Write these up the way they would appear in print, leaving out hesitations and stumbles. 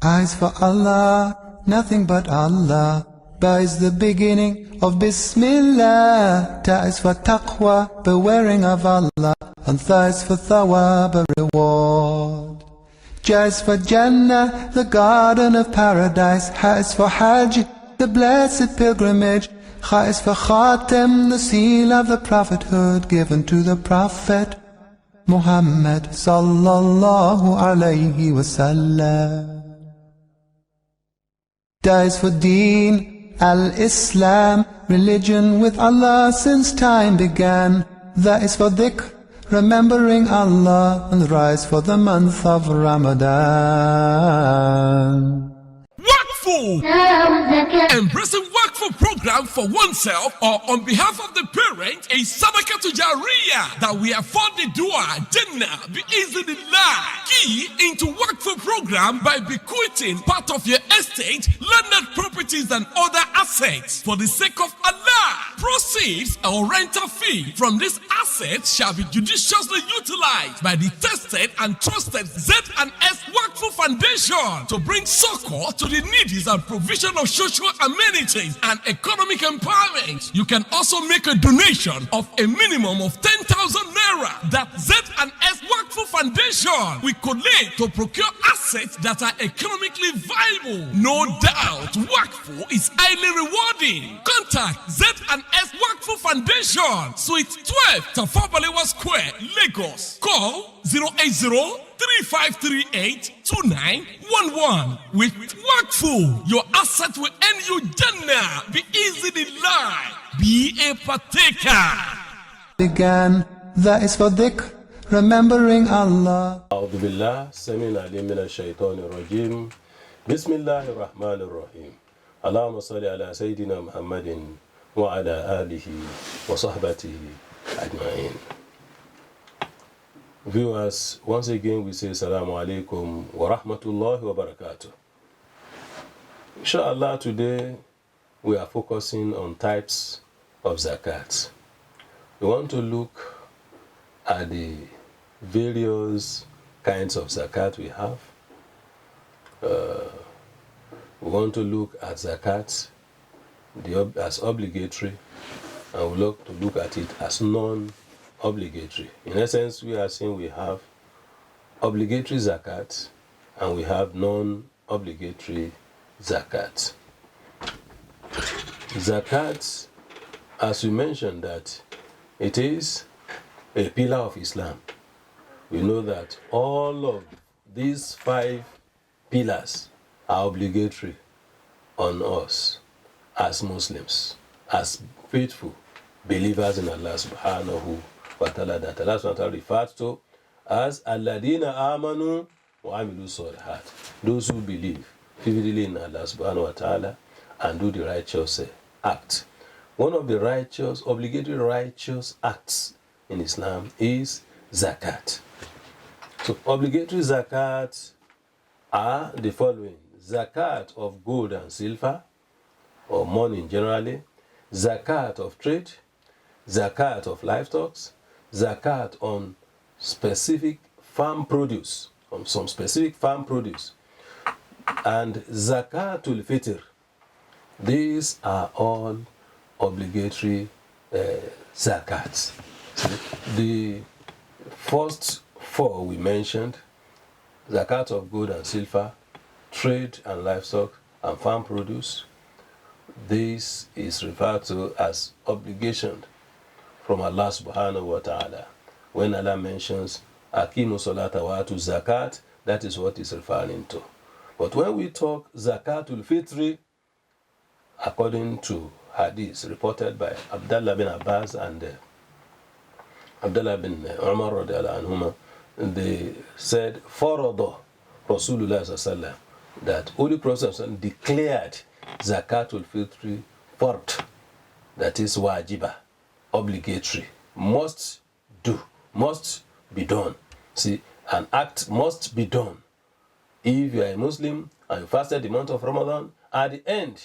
Eyes for Allah, nothing but Allah. Ba is the beginning of Bismillah. Ta is for taqwa, bewaring of Allah. And Tha is for thawab, a reward. Ja is for Jannah, the garden of paradise. Ha is for Hajj, the blessed pilgrimage. Kha is for Khatem, the seal of the prophethood given to the Prophet Muhammad sallallahu alayhi wasallam. Da is for Deen, al-Islam, religion with Allah since time began. Tha is for Dhikr, remembering Allah, and Ra is for the month of Ramadan. Embracing Wakfu program for oneself or on behalf of the parent is Zakat and Sadaqat that we afford the dua Jannah be easily key into Wakfu program by bequeathing part of your estate, landed properties and other assets for the sake of Allah. Proceeds or rental fee from this asset shall be judiciously utilized by the tested and trusted Z&S Wakfu Foundation to bring succor to the needy and provision of social amenities and economic empowerment. You can also make a donation of a minimum of 10,000 naira that Z&S Wakfu Foundation will collect to procure assets that are economically viable. No doubt, Wakfu is highly rewarding. Contact Z&S Wakfu Foundation, Suite 12, Tafabalewa Square, Lagos. Call 080-3538-2911. With Wakfu, your asset will earn you Jannah. Be easily live. Be a partaker. Began, that is for dhikr, remembering Allah. أعوذ بالله السميع العليم من الشيطان الرجيم. بسم الله الرحمن الرحيم. اللهم صل على سيدنا محمد وعلى آله وصحبه أجمعين. Viewers, once again we say Assalamu alaikum wa rahmatullahi wa barakatuh. Inshallah, today we are focusing on types of zakat. We want to look at the various kinds of zakat we have. We want to look at zakat as obligatory, and we look to look at it as non-obligatory. In essence, we are saying we have obligatory zakat and we have non-obligatory zakat. Zakat, as we mentioned, that it is a pillar of Islam. We know that all of these 5 pillars are obligatory on us as Muslims, as faithful believers in Allah subhanahu wa ta'ala, that Allah subhanahu wa ta'ala refers to as Alladina amanu wa amilu salihat, those who believe vividly in Allah subhanahu wa ta'ala and do the righteous act. One of the obligatory righteous acts in Islam is zakat. So obligatory zakat are the following: zakat of gold and silver, or money generally, zakat of trade, zakat of livestock, zakat on specific farm produce, on some specific farm produce, and zakatul fitr. These are all obligatory zakats. The first 4 we mentioned, zakat of gold and silver, trade and livestock, and farm produce, this is referred to as obligation from Allah subhanahu wa ta'ala. When Allah mentions Akimu salata wa atu zakat, that is what is referring to. But when we talk zakatul fitri, according to hadith reported by Abdullah bin Abbas and Abdullah bin Umar radiallahu anhuma, they said, Farada Rasulullah sallallahu, that Holy Prophet declared zakatul fitri fard, that is wajiba, obligatory, must do, must be done. See, an act must be done. If you are a Muslim and you fasted the month of Ramadan, at the end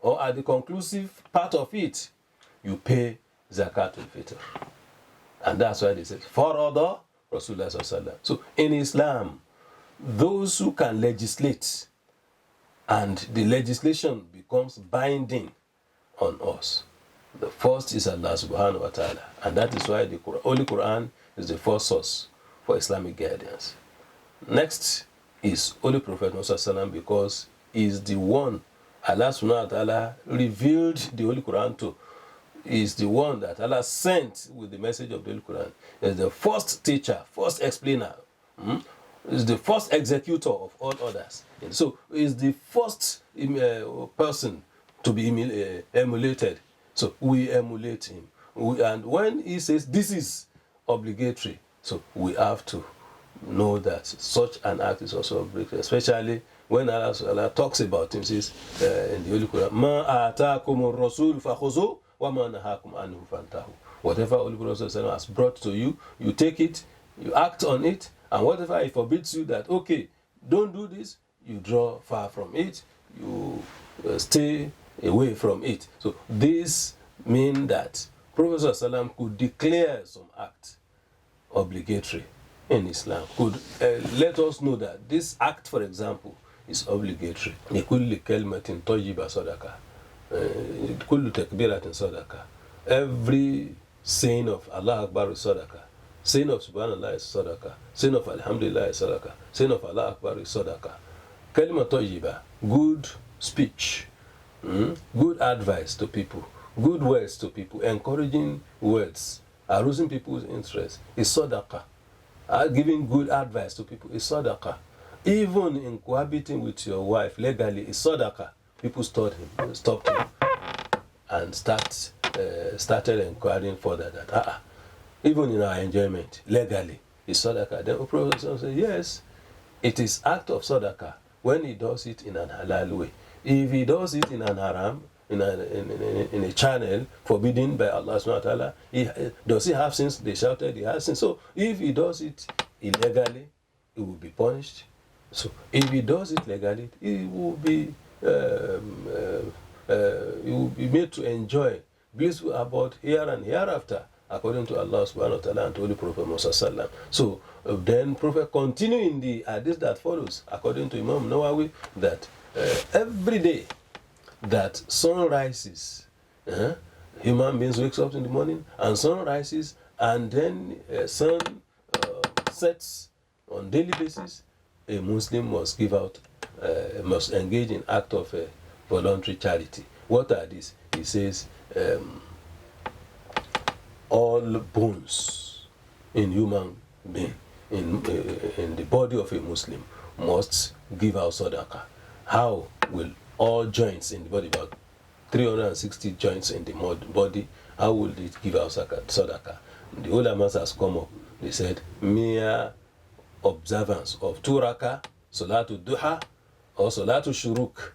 or at the conclusive part of it, you pay zakatul fitr. And that's why they said, Farada Rasulullah sallallahu. So in Islam, those who can legislate and the legislation becomes binding on us. The first is Allah subhanahu wa ta'ala, and that is why the Holy Quran is the first source for Islamic guidance. Next is Holy Prophet Muhammad, because he is the one Allah subhanahu wa ta'ala revealed the Holy Quran to. He is the one that Allah sent with the message of the Holy Quran. He is the first teacher, first explainer. He is the first executor of all others. And so he is the first person to be emulated. So we emulate him. And when he says this is obligatory, so we have to know that such an act is also obligatory, especially when Allah talks about him, says in the Holy Quran, "Ma ataakumur rasul fakhuzu wa ma nahakum anhu fantahu." Whatever Holy Prophet has brought to you, you take it, you act on it, and whatever he forbids you that, okay, don't do this, you draw far from it, you stay away from it. So this means that Prophet ﷺ could declare some act obligatory in Islam, could let us know that this act, for example, is obligatory. لكل كلمة طيبة صدقة. كل تكبيرة صدقة. Every saying of Allah Akbar is sadaqah. Saying of Subhanallah is sadaqah. Saying of Alhamdulillah is sadaqah. Saying of Allah Akbar is sadaqah. Kalima tayyiba, good speech, good advice to people, good words to people, encouraging words, arousing people's interest is sadaqah. Giving good advice to people is sadaqah. Even in cohabiting with your wife legally is sadaqah. People stopped him, and started inquiring further that even in our enjoyment legally is sadaqah. Then the Prophet said, yes, it is act of sadaqah when he does it in an halal way. If he does it in an haram, in a channel forbidden by Allah subhanahu wa ta'ala, does he have sins? They shouted he has sins. So if he does it illegally, he will be punished. So if he does it legally, he will be made to enjoy blissful abode here and hereafter, according to Allah subhanahu wa ta'ala and to Holy Prophet Muhammad. So then Prophet continue in the hadith that follows, according to Imam Nawawi, that every day that sun rises, human beings wakes up in the morning and sun rises, and then sun sets on daily basis, a Muslim must give out, must engage in act of voluntary charity. What are these? He says, all bones in human being, in the body of a Muslim, must give out sadaqah. How will all joints in the body, about 360 joints in the body, how will it give out sadaqah? The ulamas has come up. They said mere observance of 2 rakah, salatul duha or salatul shuruk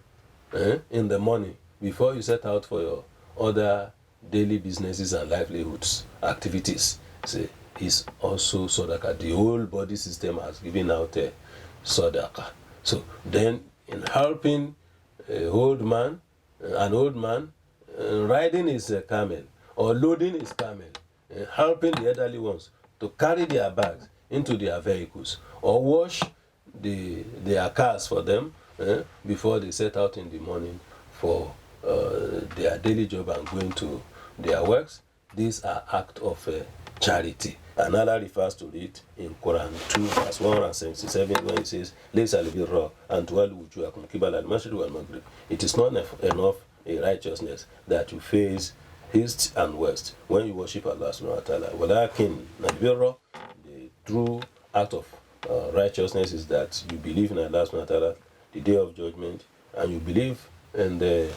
in the morning before you set out for your other daily businesses and livelihoods activities, say, is also sadaqah. The whole body system has given out a sadaqah. So then, in helping an old man riding his camel or loading his camel, helping the elderly ones to carry their bags into their vehicles or wash their cars for them before they set out in the morning for their daily job and going to their works. These are acts of charity. And Allah refers to it in Quran 2 verse 177 when it says, "Laysa al-birra an tuwallu wujuhakum qibala al-mashriq wal-maghrib." It is not enough a righteousness that you face east and west when you worship Allah subhanahu wa ta'ala. Walakin al-birra, the true act of righteousness is that you believe in Allah subhanahu wa ta'ala, the day of judgment, and you believe in the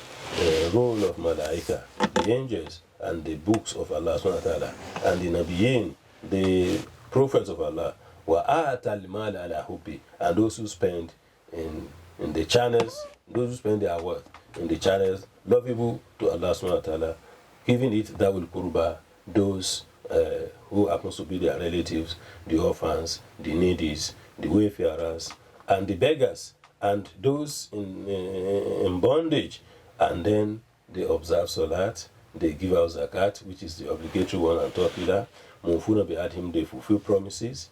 role of malaika, the angels, and the books of Allah subhanahu wa ta'ala, and the Nabiyyin, the prophets of Allah, and those who spend in the channels, those who spend their wealth in the channels lovable to Allah subhanahu wa ta'ala, giving it dawul qurba, those who happens to be their relatives, the orphans, the needies, the wayfarers, and the beggars, and those in bondage. And then they observe salat, they give out zakat, which is the obligatory one, and tawqila. Mufuna bi'adhim, they fulfill promises.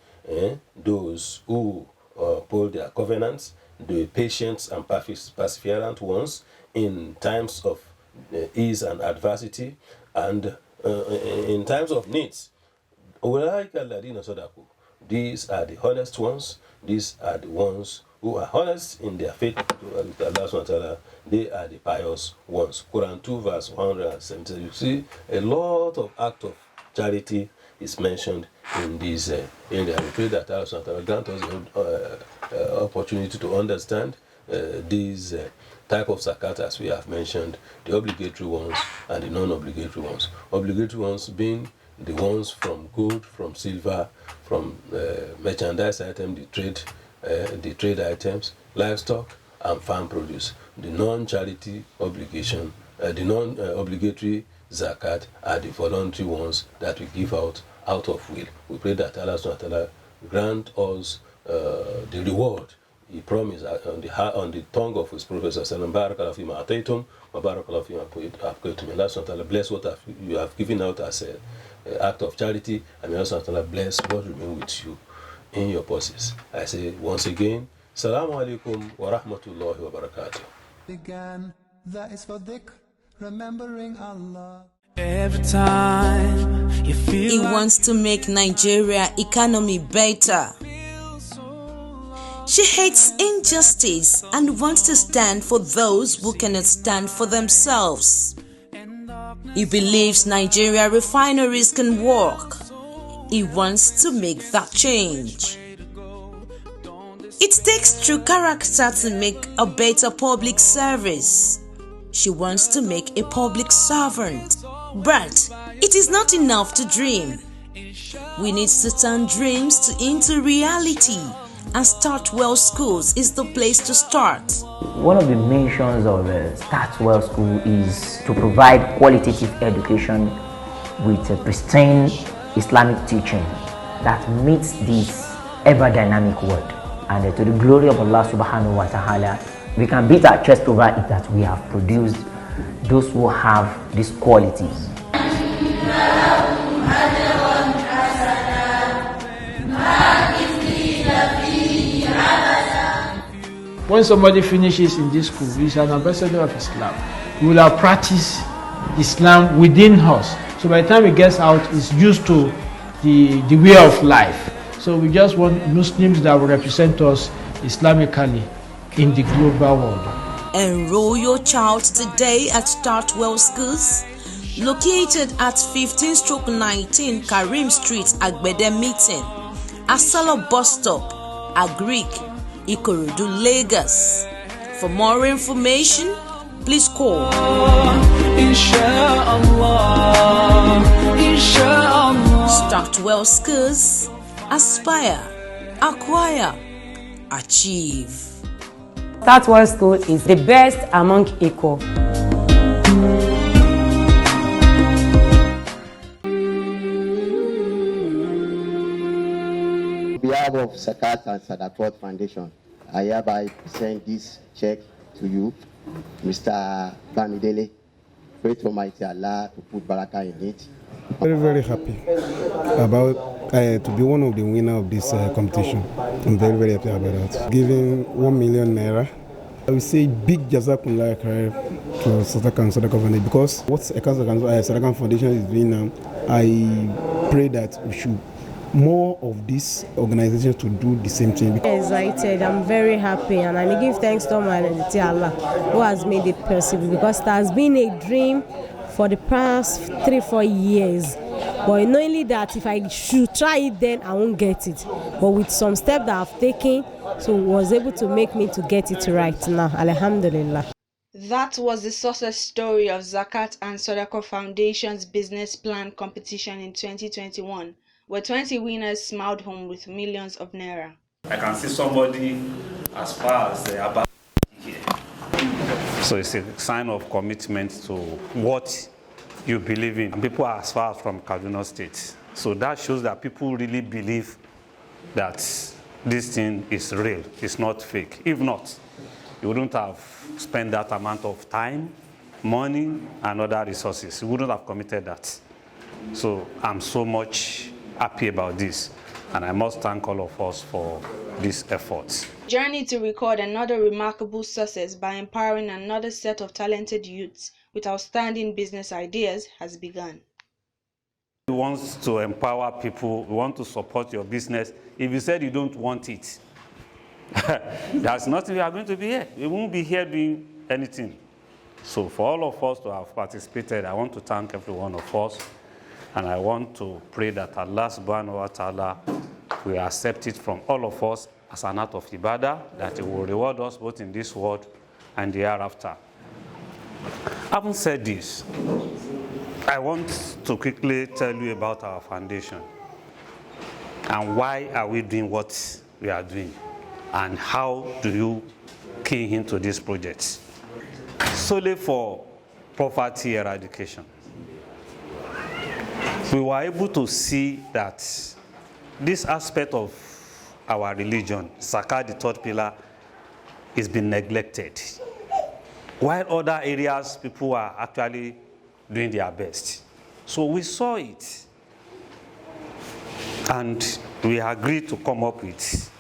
Those who uphold their covenants, the patient and perseverant ones in times of ease and adversity, and in times of needs. These are the honest ones. These are the ones who are honest in their faith with Allah subhanahu wa ta'ala. They are the pious ones. Quran 2 verse 170. You see a lot of act of charity is mentioned in this area. We pray that Allah subhanahu wa ta'ala grant us the opportunity to understand these type of zakat as we have mentioned, the obligatory ones and the non-obligatory ones. Obligatory ones being the ones from gold, from silver, from merchandise items, the trade items, livestock, and farm produce. The non-charity obligation, the non-obligatory zakat are the voluntary ones that we give out of will. We pray that Allah subhanahu wa ta'ala grant us the reward He promised on the tongue of His Prophet Barakallahu fima ataytum wa barakallahu fima abqaytum. Allah subhanahu wa ta'ala bless what you have given out as an act of charity, and Allah subhanahu wa ta'ala bless what remains with you in your purses. I say once again, Assalamu alaikum wa rahmatullahi wa barakatuh. Began, that is for dhikr, remembering Allah. Every time you feel He wants to make Nigeria economy better. She hates injustice and wants to stand for those who cannot stand for themselves. He believes Nigeria refineries can work. He wants to make that change. It takes true character to make a better public service. She wants to make a public servant. But it is not enough to dream. We need to turn dreams into reality, and Startwell Schools is the place to start. One of the missions of Startwell School is to provide qualitative education with a pristine Islamic teaching that meets this ever-dynamic world. And to the glory of Allah subhanahu wa ta'ala, we can beat our chest over it that we have produced those who have these qualities. When somebody finishes in this school, he is an ambassador of Islam. We will have practiced Islam within us. So by the time he gets out, he's used to the way of life. So we just want Muslims that will represent us Islamically in the global world. Enroll your child today at Startwell Schools, located at 15/19 Karim Street, Agbede Meeting, Asala Bus Stop, Agric, Ikorodu, Lagos. For more information, please call Startwell Schools. Aspire, acquire, achieve. Startwell School is the best among equal. On behalf of Zakat and Sadaqat Foundation, I hereby present this check to you, Mr. Bamidele. Pray to Almighty Allah to put barakah in it. Very, very happy about to be one of the winners of this competition. I'm very, very happy about that. Giving 1 million naira. I will say big jazakumullah khair to Zakat and Sadaqat Foundation, because what Zakat and Sadaqat Foundation is doing now, I pray that we should more of these organizations to do the same thing. Excited, I'm very happy, and I give thanks to Almighty Allah who has made it possible, because it has been a dream for the past 3-4 years. But knowing that if I should try it, then I won't get it. But with some steps that I've taken, so it was able to make me to get it right now. Alhamdulillah. That was the success story of Zakat and Sadaqat Foundation's business plan competition in 2021, where 20 winners smiled home with millions of naira. I can see somebody as far as the about here. So it's a sign of commitment to what you believe in. People are as far from Kaduna State. So that shows that people really believe that this thing is real, it's not fake. If not, you wouldn't have spent that amount of time, money, and other resources. You wouldn't have committed that. So I'm so much happy about this. And I must thank all of us for these efforts. Journey to record another remarkable success by empowering another set of talented youths with outstanding business ideas has begun. We want to empower people, we want to support your business. If you said you don't want it, there's nothing we are going to be here. We won't be here doing anything. So for all of us to have participated, I want to thank every one of us, and I want to pray that Allah subhanahu wa ta'ala will accept it from all of us as an act of ibadah, that He will reward us both in this world and the hereafter. Having said this, I want to quickly tell you about our foundation and why are we doing what we are doing, and how do you key into this project. Solely for poverty eradication. We were able to see that this aspect of our religion, Zakat, the third pillar, is being neglected, while other areas people are actually doing their best. So we saw it, and we agreed to come up with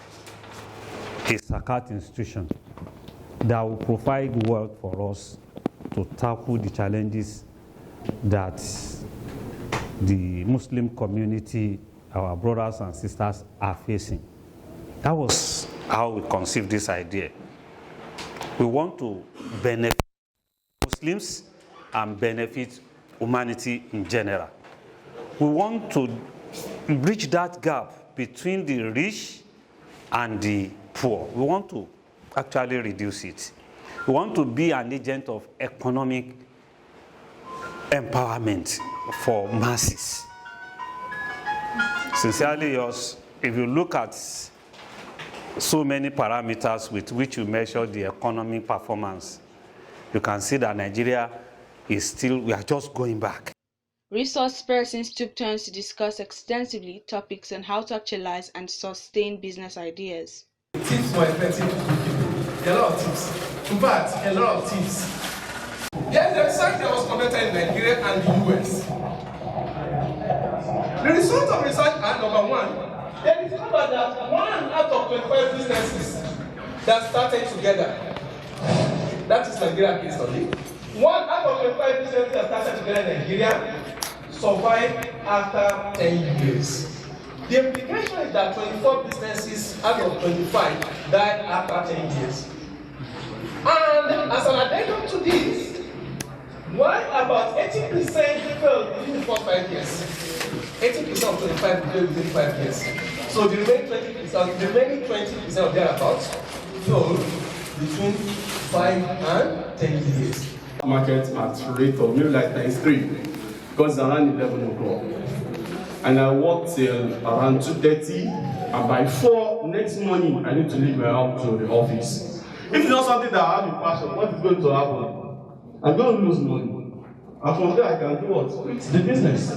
a Zakat institution that will provide work for us to tackle the challenges that the Muslim community, our brothers and sisters, are facing. That was how we conceived this idea. We want to benefit Muslims and benefit humanity in general. We want to bridge that gap between the rich and the poor. We want to actually reduce it. We want to be an agent of economic empowerment for masses. Sincerely yours, if you look at so many parameters with which you measure the economic performance, you can see that Nigeria is still, we are just going back. Resource persons took turns to discuss extensively topics on how to actualize and sustain business ideas. Tips were expensive to people. A lot of tips. In fact, a lot of tips. Yes, the research that was conducted in Nigeria and the US. The result of research are number one. They discovered that 1 out of 25 businesses that started together, that is Nigeria case study, 1 out of 25 businesses that started together in Nigeria survived after 10 years. The implication is that 24 businesses out of 25 died after 10 years. And as an addendum to this, why about 80% failed within the first 5 years? 80% of 25 failed within 5 years. So the remaining 20% of thereabouts failed between 5 and 10 years. Market at rate of maybe like times 3, because it's around 11 o'clock. And I work till around 2:30, and by 4 next morning I need to leave my house to the office. If it's not something that I have in passion, what is going to happen? I'm going to lose money. And from there I can do what? It's the business.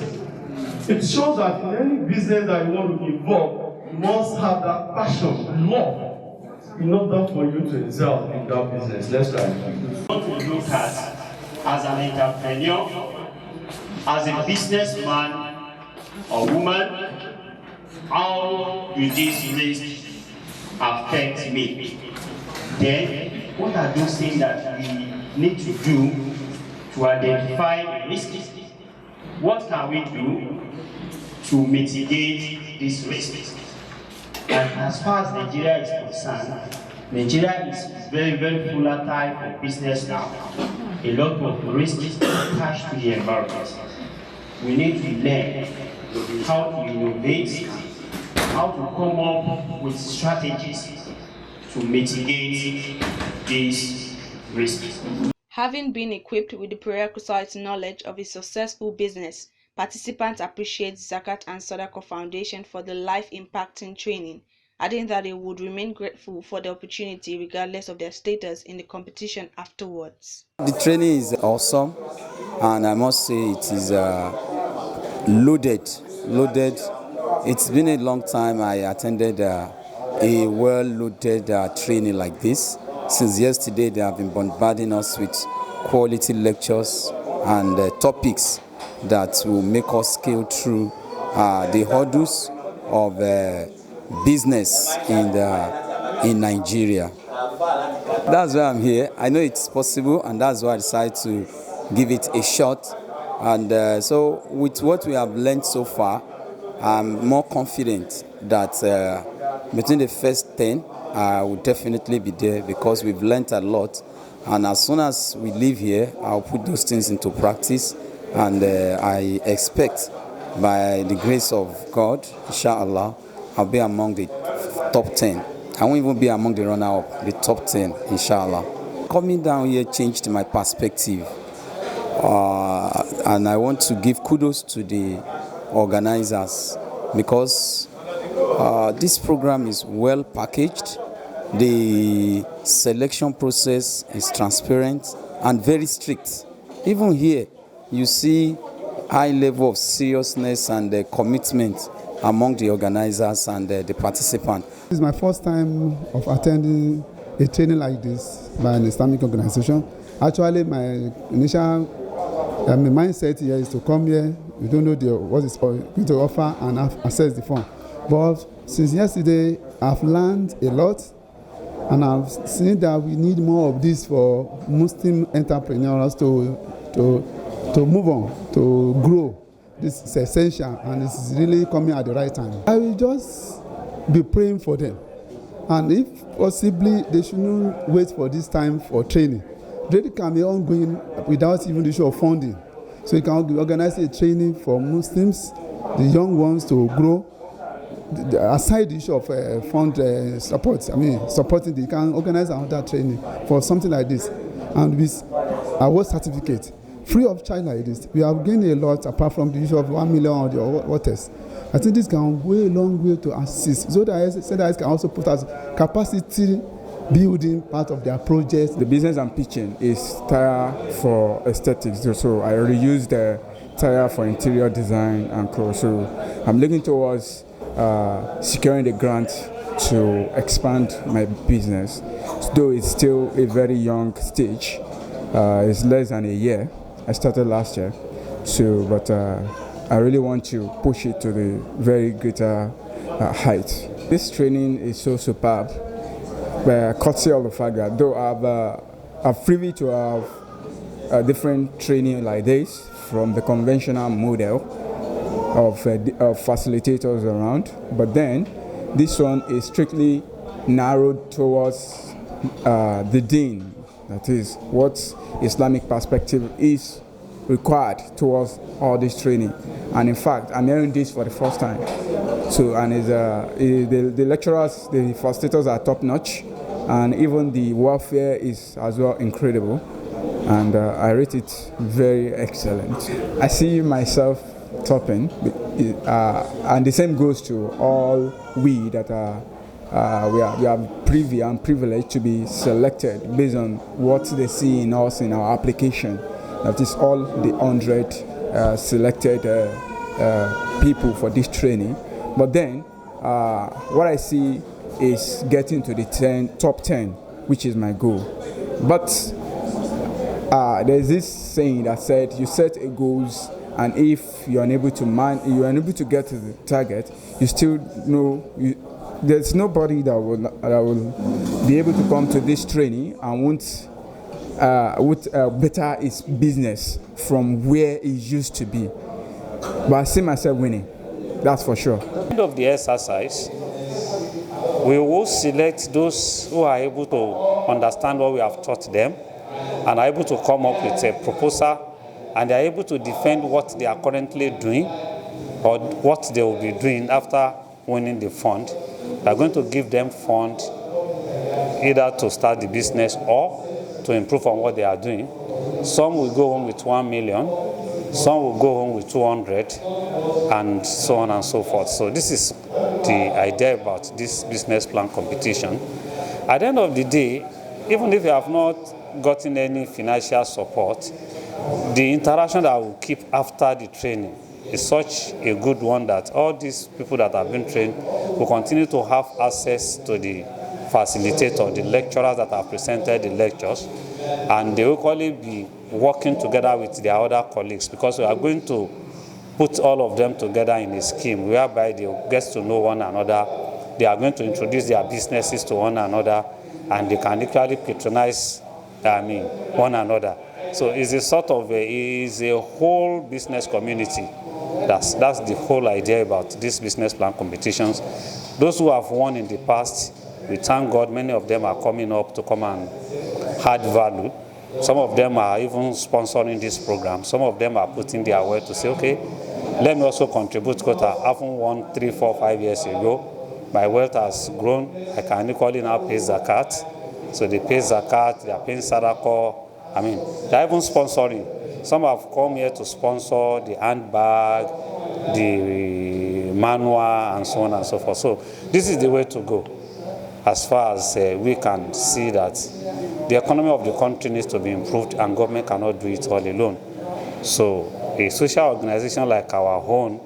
It shows that in any business that you want to involve, you must have that passion, love, in order for you to excel in that business. Let's try. What we look at as an entrepreneur, as a businessman or woman, how will this risk affect me? Then, what are those things that we need to do to identify the risks? What can we do to mitigate these risks? And as far as Nigeria is concerned, Nigeria is very, very volatile for business now. A lot of risks attached to the environment. We need to learn how to innovate, how to come up with strategies to mitigate these risks. Having been equipped with the prerequisite knowledge of a successful business, participants appreciate Zakat and Sadaqat Foundation for the life-impacting training, adding that they would remain grateful for the opportunity regardless of their status in the competition afterwards. The training is awesome, and I must say it is loaded. It's been a long time I attended a well-loaded training like this. Since yesterday, they have been bombarding us with quality lectures and topics that will make us scale through the hurdles of business in Nigeria. That's why I'm here. I know it's possible, and that's why I decided to give it a shot. And so with what we have learned so far, I'm more confident that between the first 10, I will definitely be there, because we've learned a lot. And as soon as we leave here, I'll put those things into practice. And I expect, by the grace of God, inshallah, I'll be among the top 10. I won't even be among the runner-up, the top 10, inshallah. Coming down here changed my perspective. And I want to give kudos to the organizers, because this program is well packaged. The selection process is transparent and very strict. Even here, you see high level of seriousness and commitment among the organizers and the participants. This is my first time of attending a training like this by an Islamic organization. Actually, my initial mindset here is to come here. You don't know what is going to offer and access the fund. But since yesterday, I've learned a lot, and I've seen that we need more of this for Muslim entrepreneurs to move on, to grow. This is essential, and this is really coming at the right time. I will just be praying for them, and if possibly they shouldn't wait for this time for training. Training can be ongoing without even the issue of funding. So you can organize a training for Muslims, the young ones, to grow. Aside the issue of fund support, supporting, they can organize another training for something like this. And with award certificate, free of charge like this, we have gained a lot apart from the issue of 1 million or the waters. I think this can go a long way to assist, so that can also put as capacity building part of their projects. The business I'm pitching is tire for aesthetics, so I reuse the tire for interior design and clothes. So I'm looking towards securing the grant to expand my business, though it's still a very young stage. It's less than a year. I started last year, but I really want to push it to the very greater height. This training is so superb, courtesy of the fact that though I'm privy to have a different training like this from the conventional model of facilitators around, but then this one is strictly narrowed towards the deen, that is what Islamic perspective is required towards all this training. And in fact, I'm hearing this for the first time. So, and the lecturers, the facilitators are top notch, and even the welfare is as well incredible, and I rate it very excellent. I see myself topping, and the same goes to all we that we are privy and privileged to be selected based on what they see in us in our application. That is all the 100 selected people for this training. But then what I see is getting to the top 10, which is my goal. But there's this saying that said, you set a goals, and if you're unable to get to the target, you still know there's nobody that will be able to come to this training and won't better its business from where it used to be. But I see myself winning, that's for sure. At the end of the exercise, we will select those who are able to understand what we have taught them and are able to come up with a proposal, and they are able to defend what they are currently doing or what they will be doing after winning the fund. We are going to give them fund either to start the business or to improve on what they are doing. Some will go home with 1 million, some will go home with 200, and so on and so forth. So this is the idea about this business plan competition. At the end of the day, even if you have not gotten any financial support, the interaction that will keep after the training is such a good one that all these people that have been trained will continue to have access to the facilitator, the lecturers that have presented the lectures, and they will equally be working together with their other colleagues, because we are going to put all of them together in a scheme whereby they will get to know one another they are going to introduce their businesses to one another, and they can literally patronize one another. So it's a sort of a whole business community. That's the whole idea about these business plan competitions. Those who have won in the past, we thank God many of them are coming up to come and add value. Some of them are even sponsoring this program. Some of them are putting their word to say, okay, let me also contribute because I haven't won 3, 4, 5 years ago. My wealth has grown. I can equally now pay Zakat. So they pay Zakat, they are paying Sadaqat. They're even sponsoring. Some have come here to sponsor the handbag, the manual, and so on and so forth. So this is the way to go as far as we can see that the economy of the country needs to be improved and government cannot do it all alone. So a social organization like our own,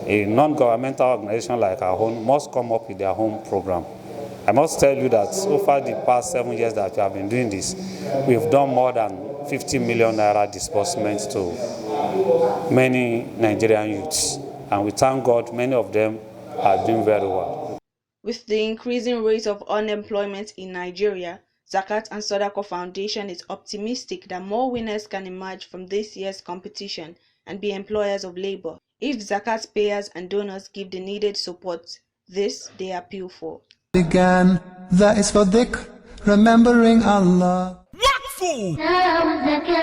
a non-governmental organization like our own must come up with their own program. I must tell you that over the past 7 years that we have been doing this, we've done more than 50 million naira disbursements to many Nigerian youths. And we thank God many of them are doing very well. With the increasing rate of unemployment in Nigeria, Zakat and Sadaqat Foundation is optimistic that more winners can emerge from this year's competition and be employers of labor. If Zakat payers and donors give the needed support, this they appeal for. Began, that is for dhikr, remembering Allah. Wakfu!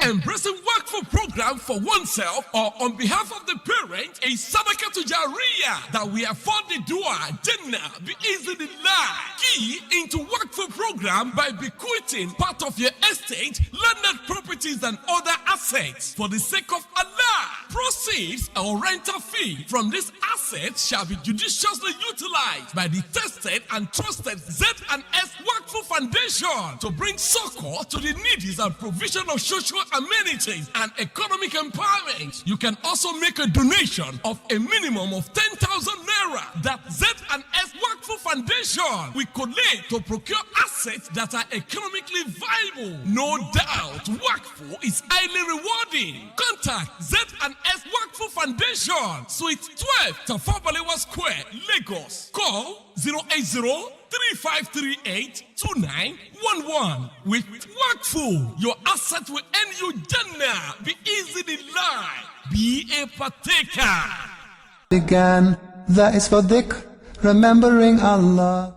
Embracing Wakfu program for oneself or on behalf of the parent is Zakat and Sadaqat that we afford the dua Jannah bi-iznillah. Key into Wakfu program by bequeathing part of your estate, landed properties and other assets for the sake of Allah. Proceeds or rental fee from this asset shall be judiciously utilized by the tested and trusted Z&S Wakfu Foundation to bring succor to the needy and provision of social amenities and economic empowerment. You can also make a donation of a minimum of 10,000 naira that Z&S Wakfu Foundation will collect to procure assets that are economically viable. No doubt, Wakfu is highly rewarding. Contact Z&S Wakfu Foundation, Suite 12, Tafabalewa Square, Lagos. Call 080-3538-2911. With Wakfu, your asset will earn you Jannah. Be easy in life. Be a partaker. Began, that is for dhikr, remembering Allah.